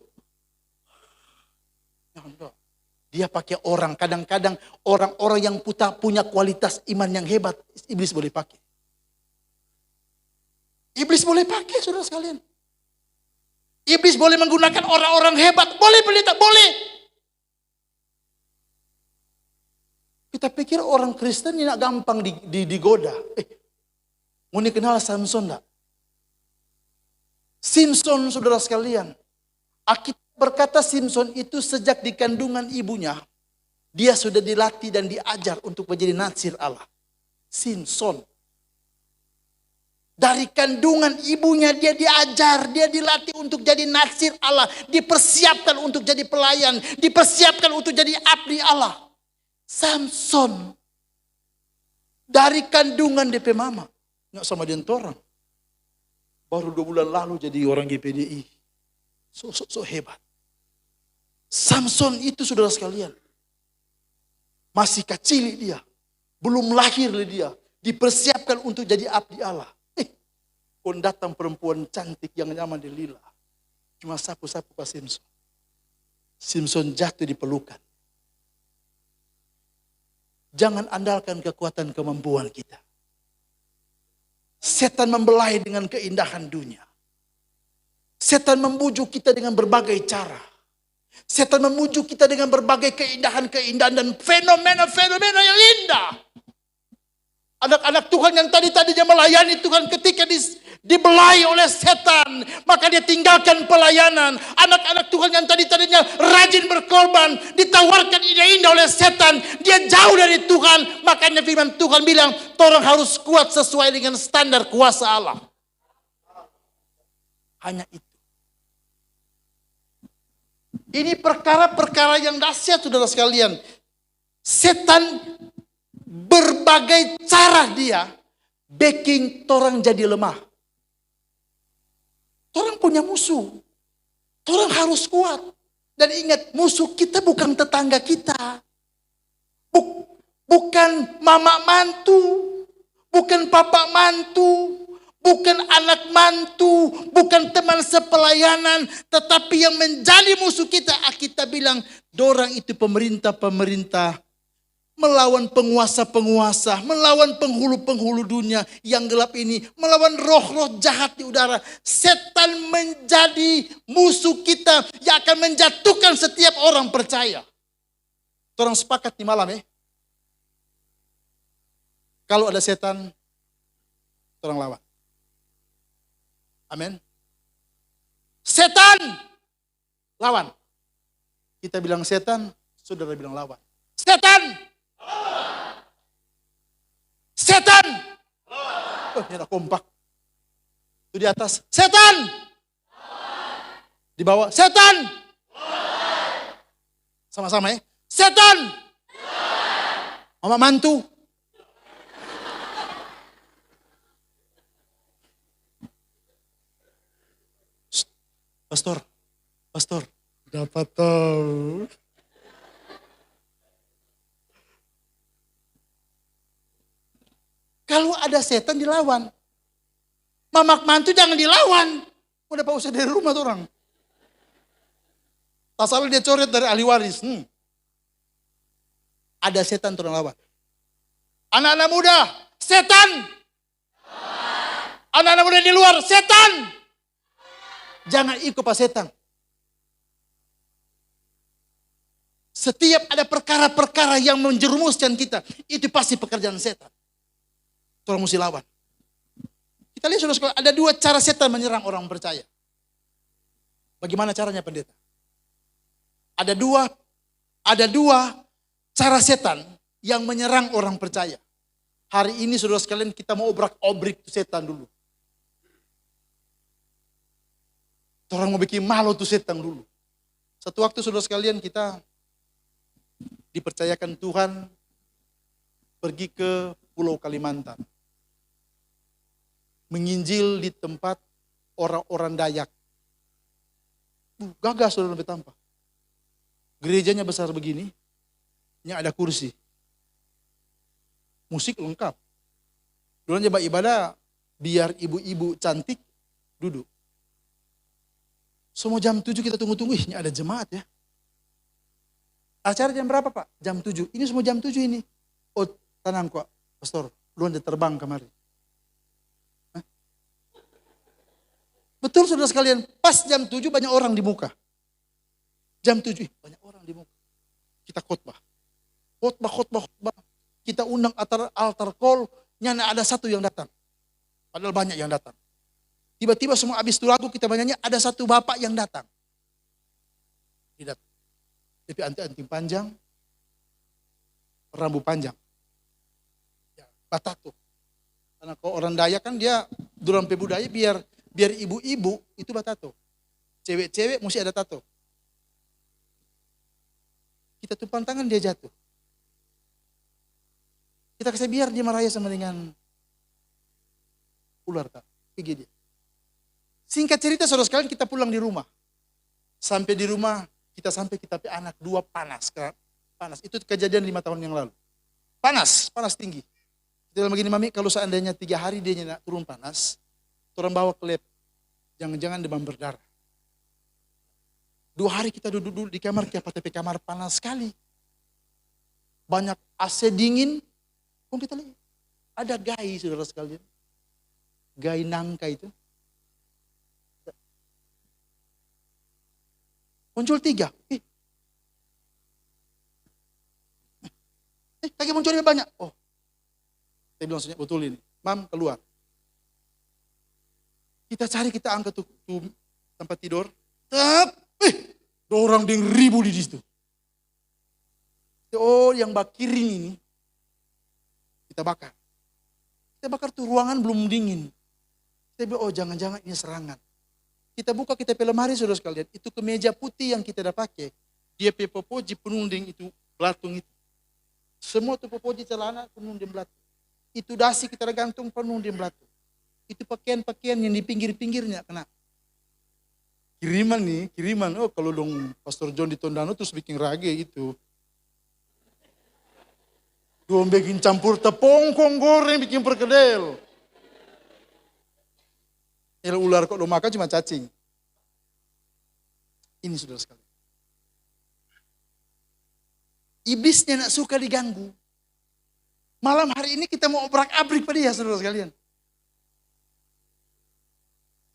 Dia pakai orang. Kadang-kadang orang-orang yang punya kualitas iman yang hebat, iblis boleh pakai. Iblis boleh pakai, saudara sekalian. Iblis boleh menggunakan orang-orang hebat. Boleh, pendeta, boleh. Kita pikir orang Kristen ini gampang digoda. Mau kenal Samson enggak? Simpson, saudara sekalian. Alkitab berkata Simpson itu sejak di kandungan ibunya, dia sudah dilatih dan diajar untuk menjadi natsir Allah. Simpson. Dari kandungan ibunya dia diajar, dia dilatih untuk jadi natsir Allah. Dipersiapkan untuk jadi pelayan, dipersiapkan untuk jadi abdi Allah. Samson. Dari kandungan DP mama. Nggak sama dengan orang. Baru 2 bulan lalu jadi orang GPDI. So hebat. Samson itu, saudara sekalian, masih kecil dia. Belum lahir dia. Dipersiapkan untuk jadi abdi Allah. Pun datang perempuan cantik yang nyaman di lila. Cuma sapu-sapu ke Simpson. Simpson jatuh di pelukan. Jangan andalkan kekuatan kemampuan kita. Setan membelai dengan keindahan dunia. Setan membujuk kita dengan berbagai cara. Setan membujuk kita dengan berbagai keindahan-keindahan dan fenomena-fenomena yang indah. Anak-anak Tuhan yang tadinya melayani Tuhan ketika dibelai oleh setan, maka dia tinggalkan pelayanan. Anak-anak Tuhan yang tadinya rajin berkorban, ditawarkan indah-indah oleh setan, dia jauh dari Tuhan. Makanya firman Tuhan bilang, orang harus kuat sesuai dengan standar kuasa Allah. Hanya itu. Ini perkara-perkara yang dahsyat, saudara sekalian. Setan berbagai cara dia backing orang jadi lemah. Orang punya musuh. Orang harus kuat. Dan ingat, musuh kita bukan tetangga kita. Bukan mama mantu. Bukan papa mantu. Bukan anak mantu. Bukan teman sepelayanan. Tetapi yang menjadi musuh kita, kita bilang, dorang itu pemerintah-pemerintah. Melawan penguasa-penguasa, melawan penghulu-penghulu dunia yang gelap ini, melawan roh-roh jahat di udara. Setan menjadi musuh kita yang akan menjatuhkan setiap orang percaya. Orang sepakat di malam Kalau ada setan, orang lawan. Amin. Setan, lawan. Kita bilang setan, saudara bilang lawan. Setan. Setan. Ini ada kompak. Itu di atas. Setan. Di bawah. Setan. Sama-sama Setan. Mama mantu. Pastor. Dapat tahu. Kalau ada setan dilawan. Mamak mantu jangan dilawan. Udah pak usah dari rumah tuh orang. Tak salah dia coret dari ahli waris. Ada setan tuh orang lawan. Anak-anak muda, setan. Anak-anak muda di luar, setan. Jangan ikut pak setan. Setiap ada perkara-perkara yang menjerumuskan kita, itu pasti pekerjaan setan. Orang mesti lawan. Kita lihat saudara, ada 2 cara setan menyerang orang percaya. Bagaimana caranya pendeta? Ada dua cara setan yang menyerang orang percaya. Hari ini saudara sekalian kita mau obrak-obrik setan dulu. Orang mau bikin malu tuh setan dulu. Satu waktu saudara sekalian kita dipercayakan Tuhan pergi ke Pulau Kalimantan. Menginjil di tempat orang-orang Dayak. Gagah saudara lebih tampak. Gerejanya besar begini, yang ada kursi. Musik lengkap. Dulu aja ibadah, biar ibu-ibu cantik duduk. Semua jam 7 kita tunggu-tunggu, ini ada jemaat ya. Acara jam berapa Pak? Jam 7. Ini semua jam 7 ini. Oh tenang kok, pastor. Lu ada terbang kemarin. Hah? Betul saudara sekalian, pas jam 7 banyak orang di muka. Jam 7, banyak orang di muka. Kita khotbah. Khotbah. Kita undang altar call, nyana ada satu yang datang. Padahal banyak yang datang. Tiba-tiba semua habis itu lagu kita banyaknya ada satu bapak yang datang. Dia datang. Tapi anting panjang, rambut panjang. Ya, batato. Karena kalau orang Dayak kan dia durang budaya biar ibu-ibu itu batato. Cewek-cewek mesti ada tato. Kita tumpang tangan dia jatuh. Kita kasih biar dia marah sama dengan ular tak. Kayak dia. Singkat cerita saudara sekalian kita pulang di rumah. Sampai di rumah kita anak 2 panas. Panas. Itu kejadian 5 tahun yang lalu. Panas tinggi. Kita bilang begini, Mami, kalau seandainya 3 hari dia nak turun panas, orang bawa ke lab. Jangan-jangan demam berdarah. 2 hari kita duduk di kamar, tapi kamar panas sekali. Banyak AC dingin. Kita lihat. Ada gai saudara sekalian. Gai nangka itu. Muncul 3. Lagi munculnya banyak. Oh. Saya bilang betul ini. Mam, keluar. Kita cari, kita angkat tuh tempat tidur. Orang yang ribu di situ. Oh, yang bakirin ini. Kita bakar. Kita bakar tuh ruangan belum dingin. Kita bilang, oh jangan-jangan ini serangan. Kita buka, kita lemari saudara sekalian. Itu kemeja putih yang kita dah pakai. Dia popoji penuh dengan itu belatung itu. Semua tuh popoji celana penuh dengan belatung. Itu dasi kita dah gantung penuh dengan belatung. Itu pakaian-pakaian yang di pinggir-pinggirnya kena. Kiriman. Oh kalau dong Pastor John di Tondano terus bikin rage itu. Dong bikin campur tepungkong goreng, bikin perkedel. Ular kok lo makan cuma cacing. Ini saudara sekalian. Iblisnya nak suka diganggu. Malam hari ini kita mau obrak-abrik pada dia saudara sekalian.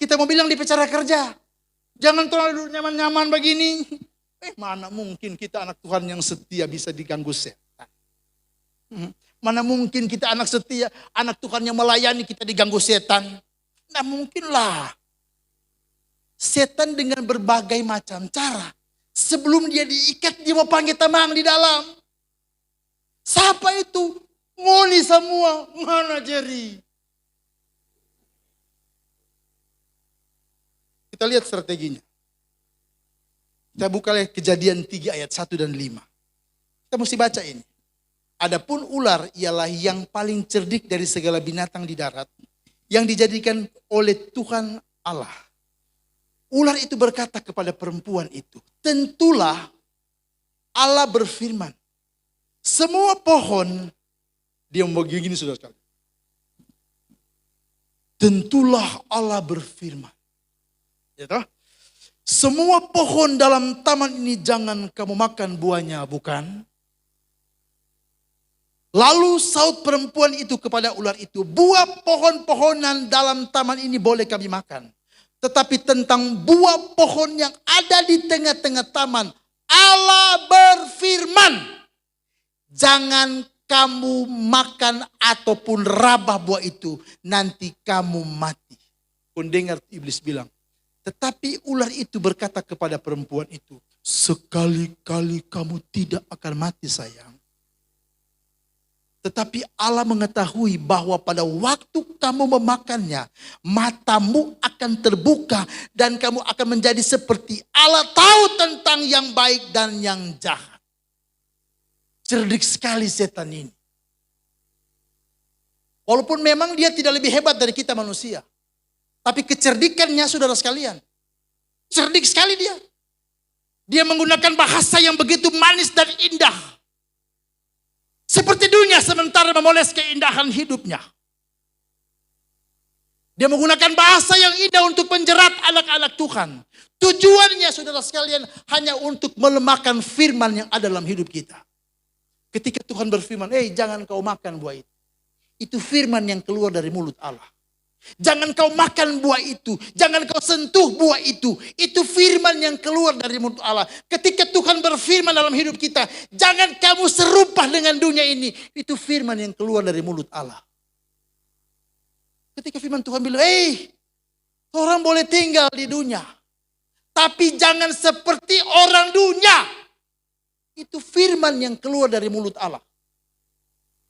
Kita mau bilang di cara kerja. Jangan terlalu nyaman-nyaman begini. Mana mungkin kita anak Tuhan yang setia bisa diganggu setan. Mana mungkin kita anak setia, anak Tuhan yang melayani kita diganggu setan. Nah mungkinlah. Setan dengan berbagai macam cara. Sebelum dia diikat, dia mau panggil tamang di dalam. Siapa itu? Ngoni semua. Mana Jerry? Kita lihat strateginya. Kita buka lihat Kejadian 3 ayat 1 dan 5. Kita mesti baca ini. Adapun ular ialah yang paling cerdik dari segala binatang di darat yang dijadikan oleh Tuhan Allah. Ular itu berkata kepada perempuan itu, tentulah Allah berfirman, semua pohon, dia mau begini saudara sekalian. Tentulah Allah berfirman. Ya toh? Semua pohon dalam taman ini jangan kamu makan buahnya, bukan? Lalu saut perempuan itu kepada ular itu, buah pohon-pohonan dalam taman ini boleh kami makan. Tetapi tentang buah pohon yang ada di tengah-tengah taman, Allah berfirman, jangan kamu makan ataupun rabah buah itu, nanti kamu mati. Pendengar iblis bilang, tetapi ular itu berkata kepada perempuan itu, sekali-kali kamu tidak akan mati sayang. Tetapi Allah mengetahui bahwa pada waktu kamu memakannya, matamu akan terbuka dan kamu akan menjadi seperti Allah, tahu tentang yang baik dan yang jahat. Cerdik sekali setan ini. Walaupun memang dia tidak lebih hebat dari kita manusia. Tapi kecerdikannya saudara sekalian. Cerdik sekali dia. Dia menggunakan bahasa yang begitu manis dan indah. Seperti dunia sementara memoles keindahan hidupnya. Dia menggunakan bahasa yang indah untuk menjerat anak-anak Tuhan. Tujuannya saudara sekalian hanya untuk melemahkan firman yang ada dalam hidup kita. Ketika Tuhan berfirman, jangan kau makan buah itu. Itu firman yang keluar dari mulut Allah. Jangan kau makan buah itu. Jangan kau sentuh buah itu. Itu firman yang keluar dari mulut Allah. Ketika Tuhan berfirman dalam hidup kita, jangan kamu serupa dengan dunia ini. Itu firman yang keluar dari mulut Allah. Ketika firman Tuhan bilang, orang boleh tinggal di dunia. Tapi jangan seperti orang dunia. Itu firman yang keluar dari mulut Allah.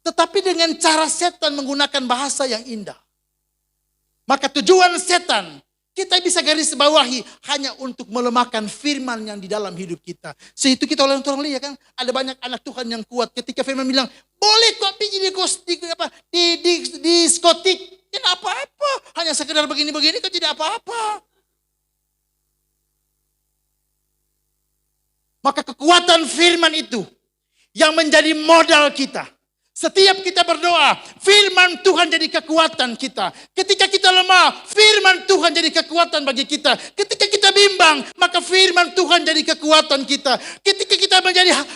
Tetapi dengan cara setan menggunakan bahasa yang indah. Maka tujuan setan, kita bisa garis bawahi hanya untuk melemahkan firman yang di dalam hidup kita. Sehingga kita orang lihat kan, ada banyak anak Tuhan yang kuat ketika firman bilang, boleh kok pergi di diskotik, tidak apa-apa. Hanya sekedar begini-begini kan tidak apa-apa. Maka kekuatan firman itu yang menjadi modal kita. Setiap kita berdoa, firman Tuhan jadi kekuatan kita. Ketika kita lemah, firman Tuhan jadi kekuatan bagi kita. Ketika kita bimbang, maka firman Tuhan jadi kekuatan kita. Ketika kita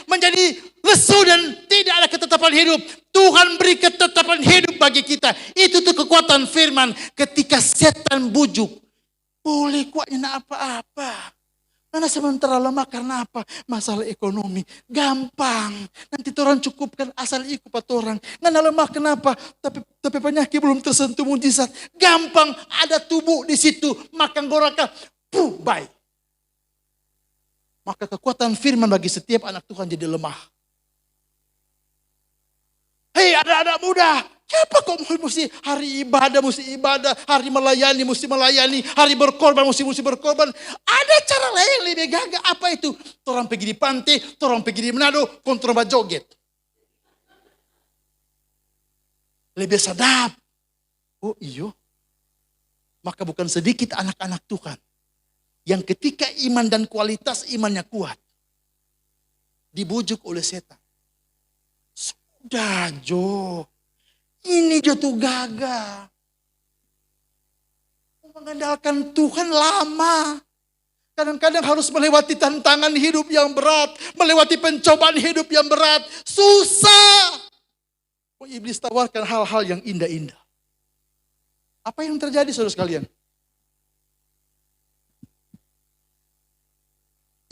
menjadi lesu dan tidak ada ketetapan hidup, Tuhan beri ketetapan hidup bagi kita. Itu tuh kekuatan firman. Ketika setan bujuk, boleh kuatnya apa-apa. Karena sementara lemah karena apa? Masalah ekonomi. Gampang. Nanti orang cukupkan asal ikut orang. Karena lemah kenapa? Tapi penyakit belum tersentuh mujizat. Gampang. Ada tubuh di situ. Makan goraka. Baik. Maka kekuatan firman bagi setiap anak Tuhan jadi lemah. Hei anak-anak muda. Kenapa kok mesti hari ibadah, hari melayani, mesti melayani, hari berkorban, mesti berkorban. Ada cara lain yang lebih gagah. Apa itu? Orang pergi di pantai, orang pergi di Manado, kontrol joget. Lebih sedap. Oh iyo. Maka bukan sedikit anak-anak Tuhan. Yang ketika iman dan kualitas imannya kuat. Dibujuk oleh setan. Sudah Jo. Ini jatuh gagah. Mengandalkan Tuhan lama. Kadang-kadang harus melewati tantangan hidup yang berat. Melewati pencobaan hidup yang berat. Susah. Iblis tawarkan hal-hal yang indah-indah. Apa yang terjadi saudara sekalian?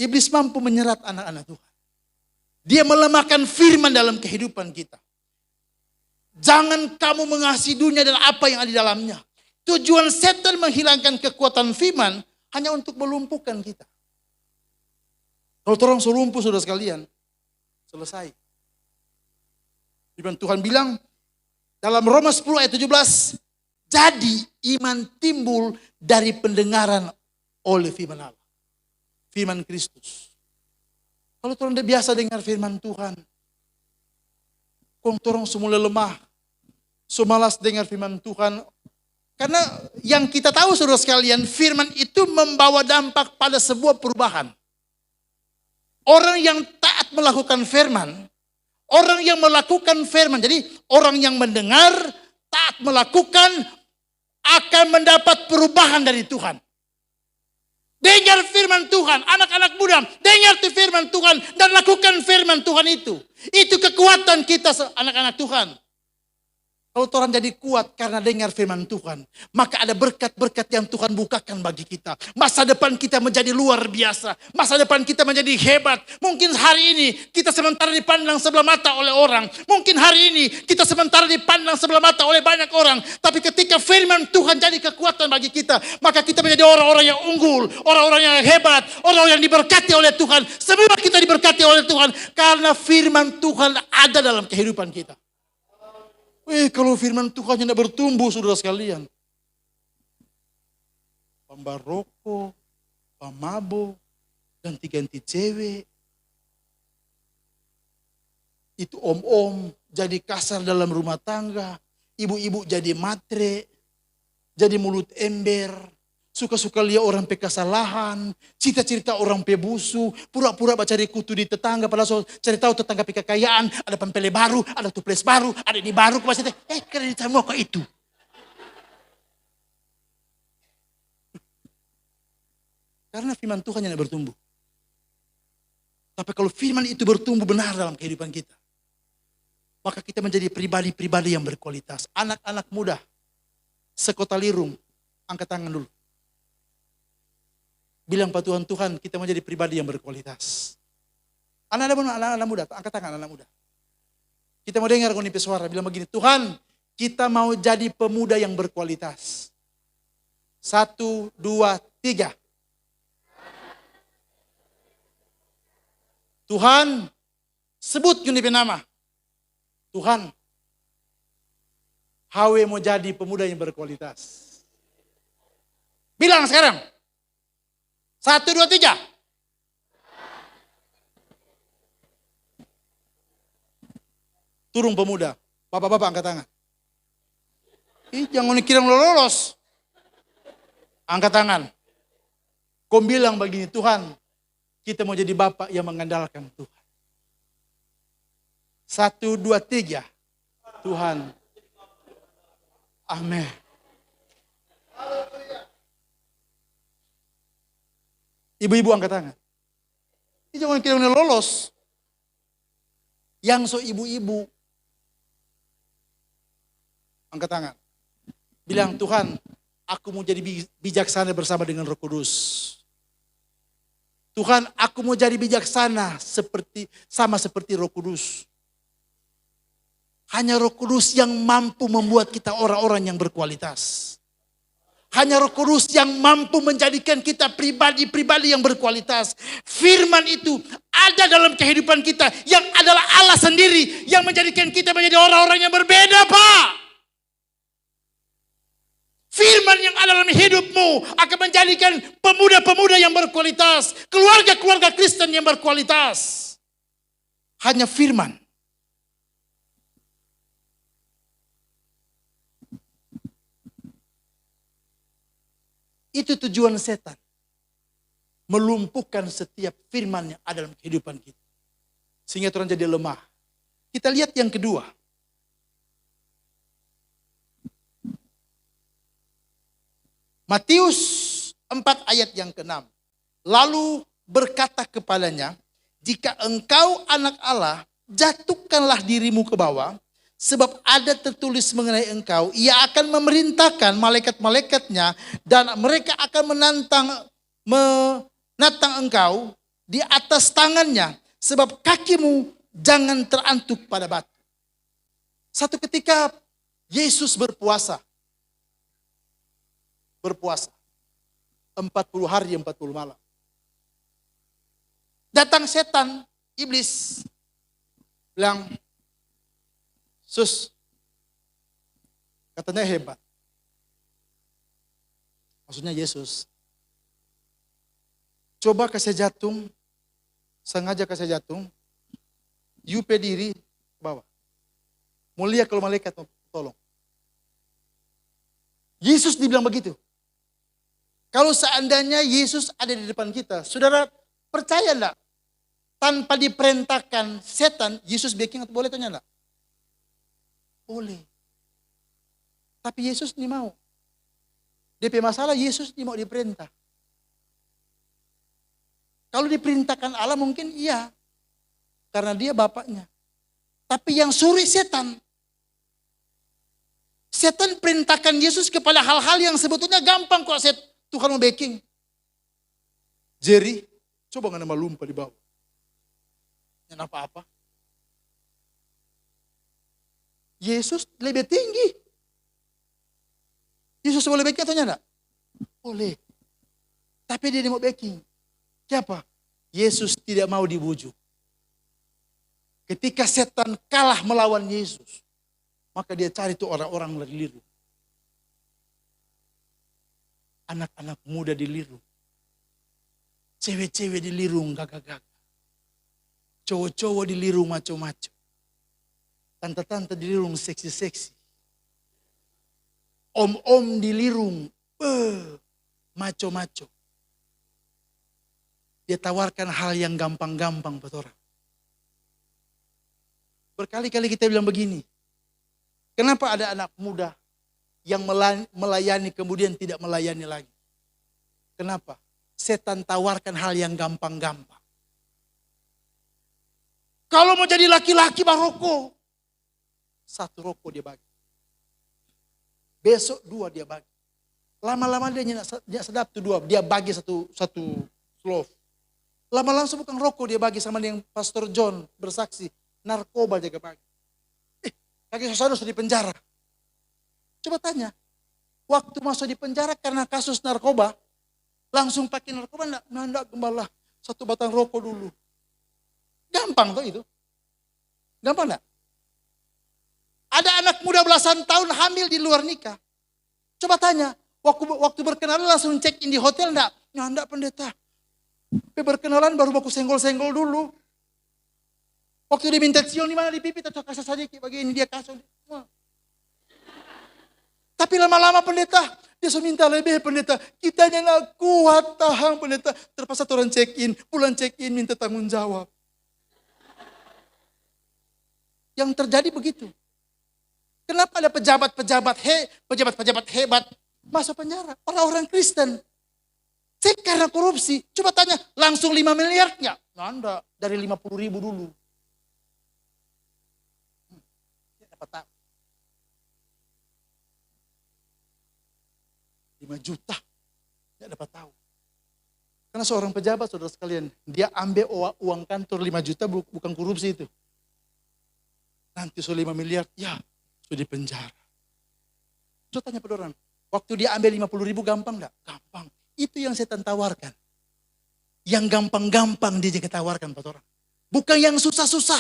Iblis mampu menyerat anak-anak Tuhan. Dia melemahkan firman dalam kehidupan kita. Jangan kamu mengasihi dunia dan apa yang ada di dalamnya. Tujuan setan menghilangkan kekuatan firman hanya untuk melumpuhkan kita. Kalau orang selumpuh saudara sekalian, selesai. Firman Tuhan bilang dalam Roma 10 ayat 17, jadi iman timbul dari pendengaran oleh firman Allah. Firman Kristus. Kalau orang tidak biasa dengar firman Tuhan, orang semula lemah. So malas dengar firman Tuhan. Karena yang kita tahu saudara sekalian, firman itu membawa dampak pada sebuah perubahan. Orang yang taat melakukan firman, orang yang melakukan firman, jadi orang yang mendengar, taat melakukan, akan mendapat perubahan dari Tuhan. Dengar firman Tuhan, anak-anak muda, dengar firman Tuhan dan lakukan firman Tuhan itu. Itu kekuatan kita anak-anak Tuhan. Kalau orang jadi kuat karena dengar firman Tuhan, maka ada berkat-berkat yang Tuhan bukakan bagi kita. Masa depan kita menjadi luar biasa. Masa depan kita menjadi hebat. Mungkin hari ini kita sementara dipandang sebelah mata oleh orang. Mungkin hari ini kita sementara dipandang sebelah mata oleh banyak orang. Tapi ketika firman Tuhan jadi kekuatan bagi kita, maka kita menjadi orang-orang yang unggul, orang-orang yang hebat, orang-orang yang diberkati oleh Tuhan. Semua kita diberkati oleh Tuhan karena firman Tuhan ada dalam kehidupan kita. Kalau firman Tuhan tidak bertumbuh saudara sekalian. Pembaroko, pemabuk, ganti-ganti cewek. Itu om-om jadi kasar dalam rumah tangga. Ibu-ibu jadi matre, jadi mulut ember. Suka-suka lihat orang pe kesalahan, cerita-cerita orang pe busu, pura-pura baca di kutu di tetangga, padahal cari tahu tetangga pe kekayaan, ada pempele baru, ada tuples baru, ada ini baru, kemasin kredit semua kok itu. Karena firman Tuhan yang bertumbuh. Tapi kalau firman itu bertumbuh benar dalam kehidupan kita, maka kita menjadi pribadi-pribadi yang berkualitas. Anak-anak muda, sekota Lirung, angkat tangan dulu. Bilang Pak Tuhan, Tuhan kita menjadi pribadi yang berkualitas. Anak-anak muda, angkat tangan anak muda. Kita mau dengar kau suara, bilang begini, Tuhan kita mau jadi pemuda yang berkualitas. 1, 2, 3. Tuhan, sebut Yuni nama. Tuhan, HW mau jadi pemuda yang berkualitas. Bilang sekarang. 1, 2, 3. Turun pemuda. Bapak-bapak angkat tangan. Jangan kira lo lolos. Angkat tangan. Kau bilang begini, Tuhan, kita mau jadi bapak yang mengandalkan Tuhan. 1, 2, 3. Tuhan. Amin. Ibu-ibu angkat tangan. Ini jangan kira lolos. Yang so ibu-ibu. Angkat tangan. Bilang, Tuhan, aku mau jadi bijaksana bersama dengan Roh Kudus. Tuhan, aku mau jadi bijaksana sama seperti Roh Kudus. Hanya Roh Kudus yang mampu membuat kita orang-orang yang berkualitas. Hanya Roh Kudus yang mampu menjadikan kita pribadi-pribadi yang berkualitas. Firman itu ada dalam kehidupan kita yang adalah Allah sendiri yang menjadikan kita menjadi orang-orang yang berbeda, Pak. Firman yang ada dalam hidupmu akan menjadikan pemuda-pemuda yang berkualitas, keluarga-keluarga Kristen yang berkualitas. Hanya firman. Itu tujuan setan. Melumpuhkan setiap firman yang ada dalam kehidupan kita. Sehingga orang jadi lemah. Kita lihat yang kedua. Matius 4 ayat yang ke-6. Lalu berkata kepadanya, jika engkau anak Allah, jatuhkanlah dirimu ke bawah. Sebab ada tertulis mengenai engkau, ia akan memerintahkan malaikat-malaikatnya dan mereka akan menatang engkau di atas tangannya. Sebab kakimu jangan terantuk pada batu. Satu ketika Yesus berpuasa. 40 hari 40 malam. Datang setan, iblis, bilang, Sus, katanya hebat. Maksudnya Yesus. Coba kasih jatung, sengaja kasih jatung, you diri bawah. Mulia kalau malaikat tolong. Yesus dibilang begitu. Kalau seandainya Yesus ada di depan kita, saudara percaya enggak? Tanpa diperintahkan setan, Yesus baking atau boleh tanya enggak? Boleh. Tapi Yesus ini mau. DP masalah Yesus ini mau diperintah. Kalau diperintahkan Allah mungkin iya. Karena dia bapaknya. Tapi yang suri setan. Setan perintahkan Yesus kepada hal-hal yang sebetulnya gampang kok Tuhan mau baking. Jerry, coba nggak nama lumpah di bawah. Yang apa-apa. Yesus lebih tinggi. Yesus boleh baking atau enggak? Boleh. Tapi dia mau baking. Siapa? Yesus tidak mau dibujuk. Ketika setan kalah melawan Yesus, maka dia cari tuh orang-orang liru. Anak-anak muda diliru. Cewek-cewek diliru gagah-gagah. Cowok-cowok diliru maco-maco. Tante-tante dilirung seksi-seksi. Om-om dilirung maco-maco. Dia tawarkan hal yang gampang-gampang buat orang. Berkali-kali kita bilang begini, kenapa ada anak muda yang melayani kemudian tidak melayani lagi? Kenapa? Setan tawarkan hal yang gampang-gampang. Kalau mau jadi laki-laki mah rokok. 1 rokok dia bagi. Besok 2 dia bagi. Lama-lama dia nyenyak sedap tuh 2. Dia bagi satu slof. Lama-lama bukan rokok dia bagi sama yang Pastor John bersaksi. Narkoba dia bagi. Kaki saudara sudah di penjara. Coba tanya. Waktu masuk di penjara karena kasus narkoba. Langsung pakai narkoba enggak gembala. 1 batang rokok dulu. Gampang tuh itu. Gampang enggak? Ada anak muda belasan tahun hamil di luar nikah. Coba tanya. Waktu berkenalan langsung check in di hotel enggak? Enggak pendeta. Berkenalan baru baku senggol-senggol dulu. Waktu dia minta cium di mana di pipi, tetap kasih saja bagi ini dia kasih. Tapi lama-lama pendeta, dia sudah minta lebih pendeta. Kita nggak kuat tahan pendeta. Terpaksa orang check in, pulang check in minta tanggung jawab. Yang terjadi begitu. Kenapa ada pejabat-pejabat hebat masuk penjara? Orang-orang Kristen. Karena korupsi. Coba tanya, langsung 5 miliar enggak? Enggak, dari 50.000 dulu. Dapat tahu. 5 juta. Enggak dapat tahu. Karena seorang pejabat, saudara sekalian, dia ambil uang kantor 5 juta bukan korupsi itu. Nanti sudah 5 miliar, ya sudah di penjara. Coba tanya pada orang, waktu dia ambil 50.000 gampang enggak? Gampang. Itu yang setan tawarkan. Yang gampang-gampang dia juga tawarkan pada orang. Bukan yang susah-susah.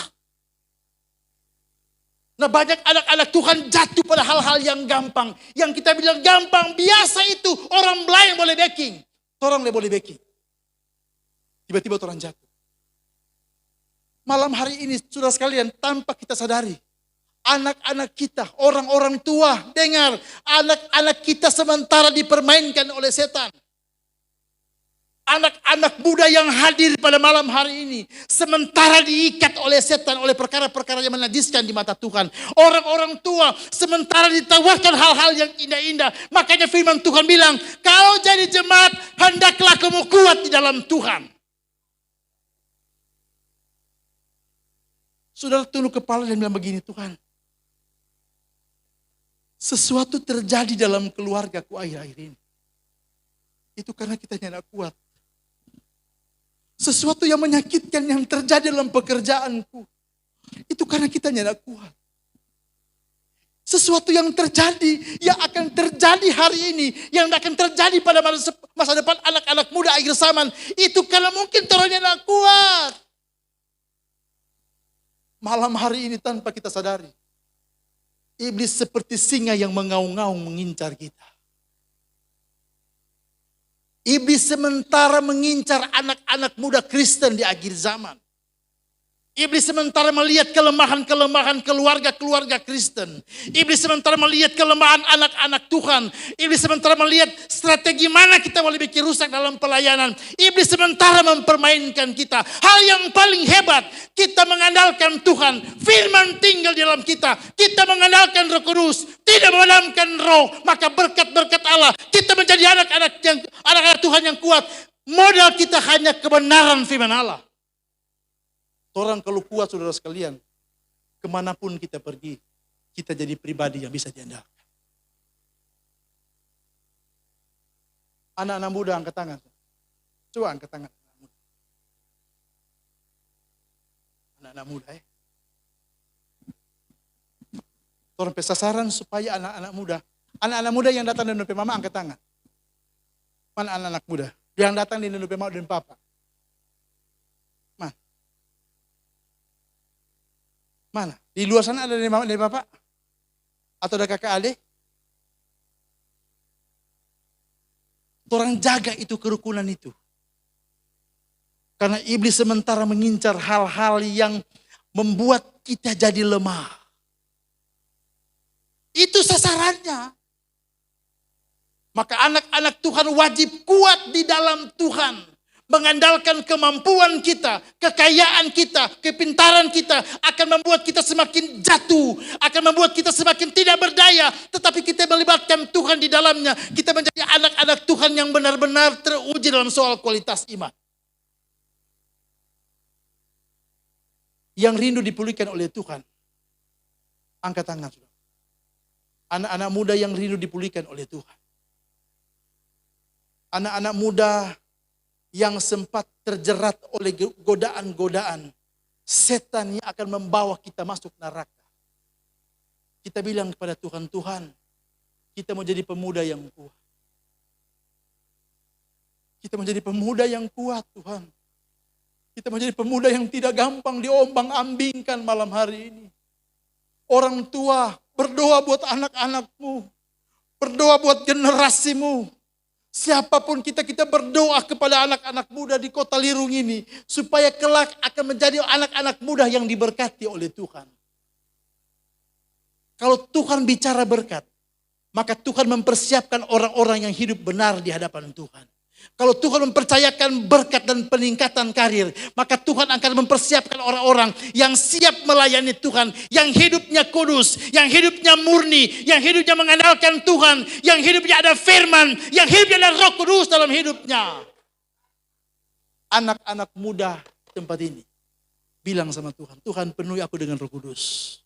Nah banyak anak-anak Tuhan jatuh pada hal-hal yang gampang. Yang kita bilang gampang, biasa itu. Orang lain boleh backing. Orang lain boleh backing. Tiba-tiba orang jatuh. Malam hari ini, saudara sekalian, tanpa kita sadari. Anak-anak kita, orang-orang tua, dengar. Anak-anak kita sementara dipermainkan oleh setan. Anak-anak muda yang hadir pada malam hari ini. Sementara diikat oleh setan, oleh perkara-perkara yang menajiskan di mata Tuhan. Orang-orang tua sementara ditawarkan hal-hal yang indah-indah. Makanya firman Tuhan bilang, kalau jadi jemaat, hendaklah kamu kuat di dalam Tuhan. Saudara tunduk kepala dan bilang begini, Tuhan. Sesuatu terjadi dalam keluargaku akhir-akhir ini. Itu karena kita tidak kuat. Sesuatu yang menyakitkan yang terjadi dalam pekerjaanku. Itu karena kita tidak kuat. Sesuatu yang terjadi, yang akan terjadi hari ini, yang akan terjadi pada masa depan anak-anak muda akhir zaman. Itu karena mungkin orangnya tidak kuat. Malam hari ini tanpa kita sadari. Iblis seperti singa yang mengaung-ngaung mengincar kita. Iblis sementara mengincar anak-anak muda Kristen di akhir zaman. Iblis sementara melihat kelemahan-kelemahan keluarga-keluarga Kristen. Iblis sementara melihat kelemahan anak-anak Tuhan. Iblis sementara melihat strategi mana kita boleh bikin rusak dalam pelayanan. Iblis sementara mempermainkan kita. Hal yang paling hebat, kita mengandalkan Tuhan. Firman tinggal di dalam kita. Kita mengandalkan Roh Kudus, tidak memadamkan roh. Maka berkat-berkat Allah, kita menjadi anak-anak Tuhan yang kuat. Modal kita hanya kebenaran firman Allah. Orang kalau kuat saudara sekalian, kemanapun kita pergi, kita jadi pribadi yang bisa diandalkan. Anak-anak muda angkat tangan. Coba angkat tangan. Anak-anak muda Orang pesasaran supaya anak-anak muda yang datang di mama angkat tangan. Mana anak-anak muda? Yang datang di mama dan papa. Mana? Di luar sana ada dari mama, dari bapak? Atau ada kakak adik? Orang jaga itu kerukunan itu. Karena iblis sementara mengincar hal-hal yang membuat kita jadi lemah. Itu sasarannya. Maka anak-anak Tuhan wajib kuat di dalam Tuhan. Mengandalkan kemampuan kita, kekayaan kita, kepintaran kita akan membuat kita semakin jatuh, akan membuat kita semakin tidak berdaya. Tetapi kita melibatkan Tuhan di dalamnya, kita menjadi anak-anak Tuhan yang benar-benar teruji dalam soal kualitas iman. Yang rindu dipulihkan oleh Tuhan, angkat tangan. Anak-anak muda yang rindu dipulihkan oleh Tuhan. Anak-anak muda yang sempat terjerat oleh godaan-godaan setan yang akan membawa kita masuk neraka. Kita bilang kepada Tuhan, Tuhan, kita mau jadi pemuda yang kuat. Kita mau jadi pemuda yang kuat, Tuhan. Kita mau jadi pemuda yang tidak gampang diombang-ambingkan malam hari ini. Orang tua, berdoa buat anak-anakmu. Berdoa buat generasimu. Siapapun kita berdoa kepada anak-anak muda di Kota Lirung ini. Supaya kelak akan menjadi anak-anak muda yang diberkati oleh Tuhan. Kalau Tuhan bicara berkat, maka Tuhan mempersiapkan orang-orang yang hidup benar di hadapan Tuhan. Kalau Tuhan mempercayakan berkat dan peningkatan karir, maka Tuhan akan mempersiapkan orang-orang yang siap melayani Tuhan, yang hidupnya kudus, yang hidupnya murni, yang hidupnya mengandalkan Tuhan, yang hidupnya ada firman, yang hidupnya ada Roh Kudus dalam hidupnya. Anak-anak muda tempat ini bilang sama Tuhan, Tuhan penuhi aku dengan Roh Kudus.